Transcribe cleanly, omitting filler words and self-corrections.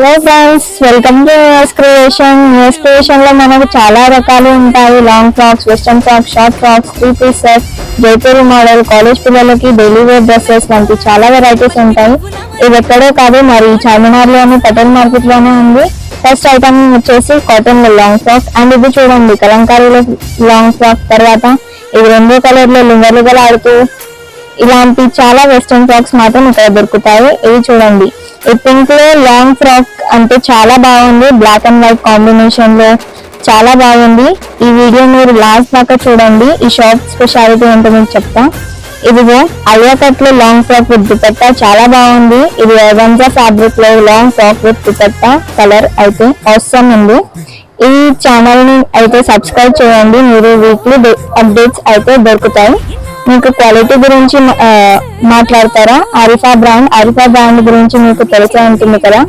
Hello friends, welcome to news creation. News creation లో మనకు చాలా రకాలు ఉంటాయి. Long frocks, western frocks, short frocks, 3-piece set, Jaipuri model, college పిల్లలకి డైలీ వేర్ డ్రెస్సెస్ వంటి చాలా వెరైటీస్ ఉంటాయి. ఇది ఎక్కడో కాదు, మరి చార్మినార్ లోని పటేల్ మార్కెట్ లోనే ఉంది. ఫస్ట్ ఐటమ్ వచ్చేసి కాటన్ లో లాంగ్ ఫ్రాక్. అండ్ ఇది చూడండి, కలంకారీలో లాంగ్ ఫ్రాక్. తర్వాత ఇది రెండో కలర్ లో లుంగలుగా ఆడుతూ ఇలాంటి చాలా వెస్టర్న్ ఫ్రాక్స్ మాత్రం ఇక్కడ దొరుకుతాయి. ఇది చూడండి, ఈ పింక్ లో లాంగ్ ఫ్రాక్ అంటే చాలా బాగుంది. బ్లాక్ అండ్ వైట్ కాంబినేషన్ లో చాలా బాగుంది. ఈ వీడియో మీరు లాస్ట్ దాకా చూడండి. ఈ షాప్ స్పెషాలిటీ ఏంటో మీకు చెప్తా. ఇదిగో అయ్యా కట్ లో లాంగ్ ఫ్రాక్ విత్ దుపట్టా చాలా బాగుంది. ఇది ఆర్గాంజా ఫ్యాబ్రిక్ లో long frock with dupatta. Colour అయితే ఆసమ్ ఉంది. ఈ ఛానల్ ని అయితే సబ్స్క్రైబ్ చేయండి, మీరు వీక్లీ అప్డేట్స్ అయితే దొరుకుతాయి. మీకు క్వాలిటీ గురించి మాట్లాడతారా? ఆరిఫా బ్రాండ్ గురించి మీకు తెలిసే ఉంటుంది కదా.